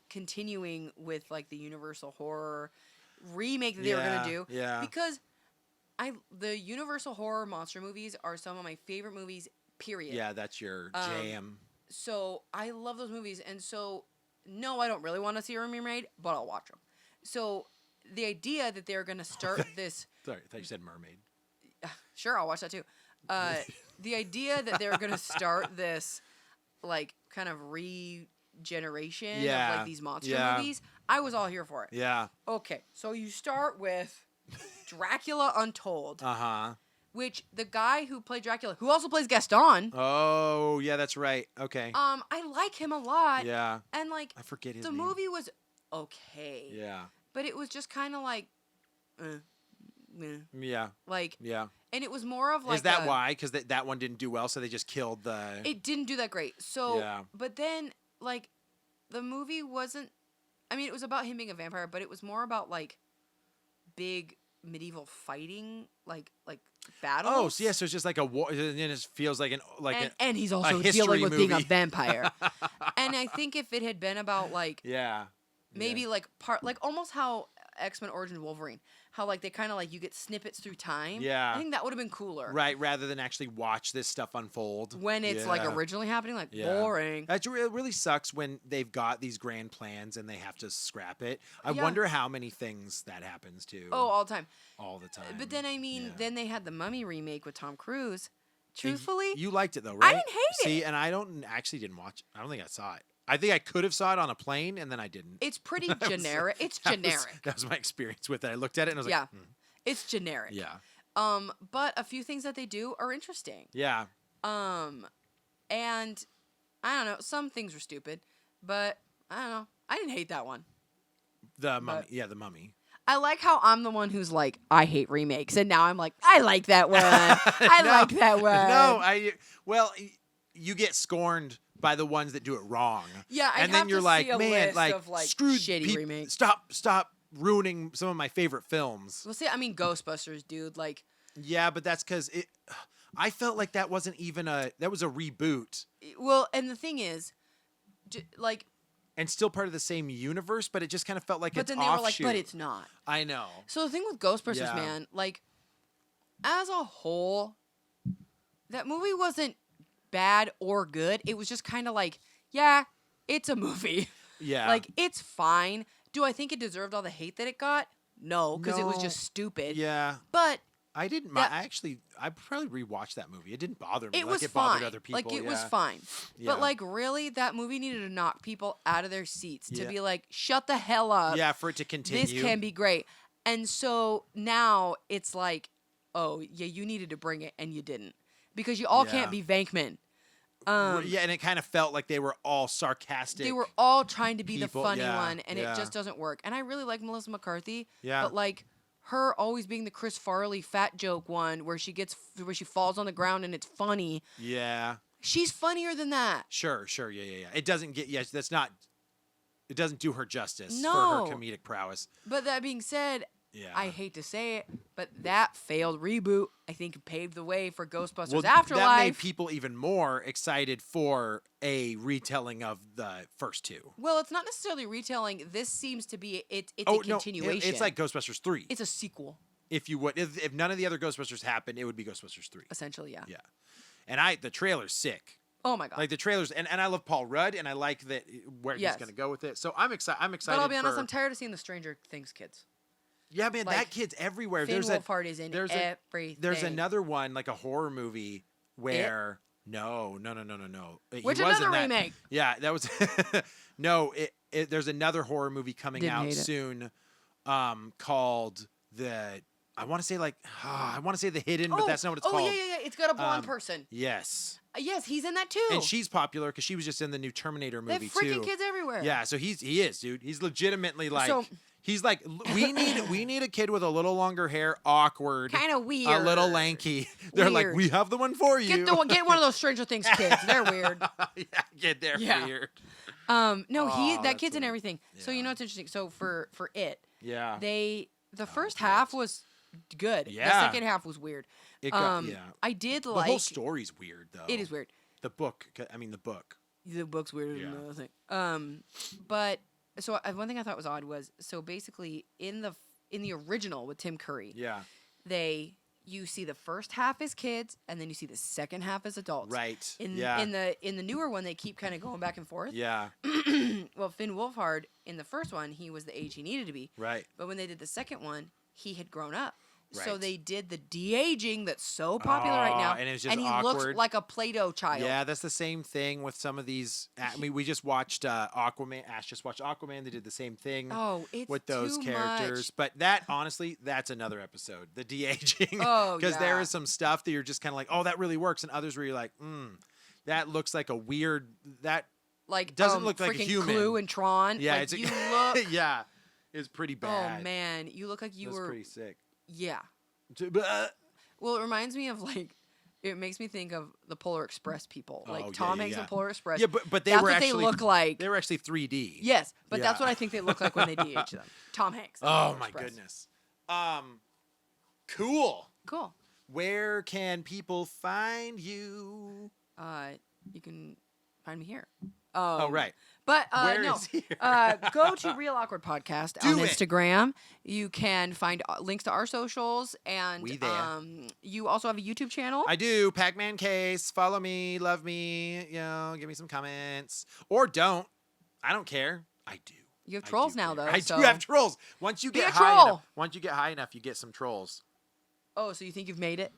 continuing with like the Universal horror remake that they were gonna do.
Yeah.
Because the Universal horror monster movies are some of my favorite movies. Period.
Yeah, that's your jam.
So I love those movies, and so no, I don't really want to see a remade, but I'll watch them. So the idea that they're gonna start this,
Sorry, I thought you said mermaid.
sure, I'll watch that too. The idea that they're gonna start this, like, kind of regeneration of
Yeah,
like these monster
yeah.
movies, I was all here for it.
Yeah.
Okay, so you start with Dracula Untold,
Uh-huh.
which the guy who played Dracula, who also plays Gaston,
Oh, yeah, that's right. Okay.
I like him a lot.
Yeah.
And like
I forget his
the
name.
movie was okay.
Yeah.
But it was just kind of like,
Yeah.
like,
Yeah.
and it was more of like.
Is that why? Because that one didn't do well, so they just killed the.
It didn't do that great. So,
Yeah.
but then like, the movie wasn't. I mean, it was about him being a vampire, but it was more about like, big medieval fighting, like battles.
Oh, so yeah. So it's just like a war. And it just feels like
and he's also
history
dealing with being a
movie.
vampire. And I think if it had been about like
Yeah.
maybe like almost how X-Men Origins Wolverine, how like they kind of like you get snippets through time.
Yeah.
I think that would have been cooler.
Right, rather than actually watch this stuff unfold
When it's like
Yeah.
originally happening, like
Yeah.
boring.
It really sucks when they've got these grand plans and they have to scrap it. I
Yeah.
wonder how many things that happens to.
Oh, all the time.
all the time.
But then I mean,
Yeah.
then they had the Mummy remake with Tom Cruise.
And
Truthfully,
you liked it though, right?
didn't hate
See,
it.
and I didn't watch. I don't think I saw it. I think I could have saw it on a plane, and then I didn't.
it's pretty
That was-
generic. It's
that was-
generic.
That was my experience with it. I looked at it and I was
Yeah.
like,
It's generic.
yeah,
But a few things that they do are interesting.
Yeah.
And I don't know, some things were stupid, but I don't know. I didn't hate that one.
The mummy.
But-
Yeah, the mummy.
I like how I'm the one who's like, I hate remakes, and now I'm like, I like that one. I
No,
like that one.
Well, you get scorned by the ones that do it wrong.
Yeah, I
and
have
then you're
to
like,
see a
man,
list
like,
of like
screw
shitty remakes.
Stop ruining some of my favorite films.
Well, see, I mean, Ghostbusters, dude. Like,
Yeah, but that's because I felt like that wasn't even that was a reboot
well, and the thing is, like,
and still part of the same universe, but it just kind of felt like
but
it's
then they were like,
offshoot.
but it's not.
I know.
So the thing with Ghostbusters,
Yeah.
man, like, as a whole, that movie wasn't bad or good. It was just kind of like, yeah, it's a movie.
Yeah.
Like, it's fine. Do I think it deserved all the hate that it got? No, because it was
No.
just stupid.
Yeah.
But
I didn't
that-
mind. I probably rewatched that movie. It didn't bother me.
it
like
was
it bothered
fine.
other people.
Like, it was
yeah.
fine.
Yeah.
But, like, really, that movie needed to knock people out of their seats to
Yeah.
be like, shut the hell up.
Yeah, for it to continue.
This can be great. And so now it's like, oh, yeah, you needed to bring it and you didn't. Because you all
Yeah.
can't be Venkman.
Yeah, and it kind of felt like they were all sarcastic.
They were all trying to be
people,
the funny
yeah,
one, and
yeah.
it just doesn't work. And I really like Melissa McCarthy.
Yeah.
But, like, her always being the Chris Farley fat joke one where she falls on the ground and it's funny.
Yeah.
She's funnier than that.
Sure. Yeah. It doesn't get. Yes, that's not. It doesn't do her justice
No.
for her comedic prowess.
But that being said,
Yeah.
I hate to say it, but that failed reboot, I think, paved the way for Ghostbusters
Well,
Afterlife.
that made people even more excited for a retelling of the first two.
Well, it's not necessarily retelling. This seems to be it's a
No,
continuation.
it's like Ghostbusters 3.
It's a sequel,
If you would, if none of the other Ghostbusters happened, it would be Ghostbusters 3.
essentially. Yeah.
Yeah. And the trailer's sick.
Oh my god.
Like the trailers, and I love Paul Rudd, and I like that where
Yes.
he's going to go with it. So I'm excited. I'm excited.
but I'll be honest,
for-
I'm tired of seeing the Stranger Things kids.
Yeah, man,
like,
that kid's everywhere.
Finn
There's
Wolfhard is in
there's
everything.
There's another one, like a horror movie where no.
Which
He was in
another
that.
remake?
Yeah, that was no. There's another horror movie coming
Didn't
out
hate it.
soon, called I want to say The Hidden, but that's not what it's called.
Yeah. It's got a blonde person.
Yes,
Yes, he's in that too.
and she's popular because she was just in the new Terminator
they
movie
have freaking
too.
kids everywhere.
Yeah, so he is, dude. He's legitimately like.
So-
He's like, we need a kid with a little longer hair, awkward,
Kind of weird.
a little lanky. They're like,
Weird.
we have the one for you.
Get one of those Stranger Things kids. They're weird.
Yeah, get there
Yeah.
weird.
No,
Oh,
that
that's
kid's in
funny.
everything. So
Yeah.
you know what's interesting? So for it,
Yeah.
the first
great.
half was good.
Yeah.
The second half was weird.
It got, yeah.
I did
The
like
whole story's weird though.
it is weird.
The book. The book.
The book's weirder
Yeah.
than the other thing. But so one thing I thought was odd was so basically in the original with Tim Curry,
Yeah.
you see the first half as kids and then you see the second half as adults.
Right.
In
yeah.
in the newer one, they keep kind of going back and forth.
yeah.
Well, Finn Wolfhard in the first one, he was the age he needed to be.
Right.
But when they did the second one, he had grown up. So
Right.
they did the de-aging that's so popular right now.
and it was just
he
awkward.
looks like a Play-Doh child.
Yeah, that's the same thing with some of these. I mean, we just watched Aquaman. Ash just watched Aquaman. They did the same thing.
Oh, it's
with those
too
characters.
much.
But that, honestly, that's another episode. The de-aging.
Oh,
Because there
yeah.
is some stuff that you're just kind of like, oh, that really works. And others where you're like, that looks like a weird, that,
Like
doesn't look like a
freaking
human.
Clue and Tron.
yeah,
like,
it's,
you look.
yeah, it's pretty
Oh
bad.
man, you look like you
That's
were.
pretty sick.
Yeah.
Oh,
Well, it reminds me of like. It makes me think of the Polar Express people, like
yeah,
Tom
yeah,
Hanks
yeah.
and Polar Express.
Yeah, but they
that's
were
what
actually,
they look like.
they were actually 3D.
Yes, but that's
Yeah.
what I think they look like when they de-age them. Tom Hanks. and
Oh
Polar
my
Express.
goodness. Cool.
Cool.
Where can people find you?
You can find me here.
Oh, right.
But
Where
no,
is here?
go to Real Awkward Podcast
Do
on
it.
Instagram. You can find links to our socials, and
We there.
you also have a YouTube channel.
I do. Pac-Man Case. Follow me. Love me. Give me some comments. Or don't. I don't care. I do.
You have
I
trolls
do
now,
care.
though.
I
so.
do have trolls. Once you
Be
get
a
high
troll.
enough, you get some trolls.
Oh, so you think you've made it?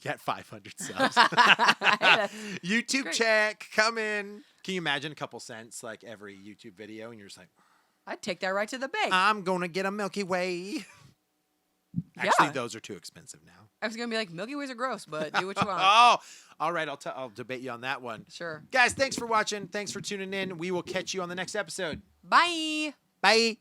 Get 500 subs.
That's
YouTube
great.
check. Come in. Can you imagine a couple cents like every YouTube video, and you're just like,
I'd take that right to the bank.
I'm gonna get a Milky Way. Actually,
Yeah.
those are too expensive now.
I was gonna be like, Milky Ways are gross, but do what you want.
Oh, all right. I'll debate you on that one.
Sure.
Guys, thanks for watching. Thanks for tuning in. We will catch you on the next episode.
Bye.
Bye.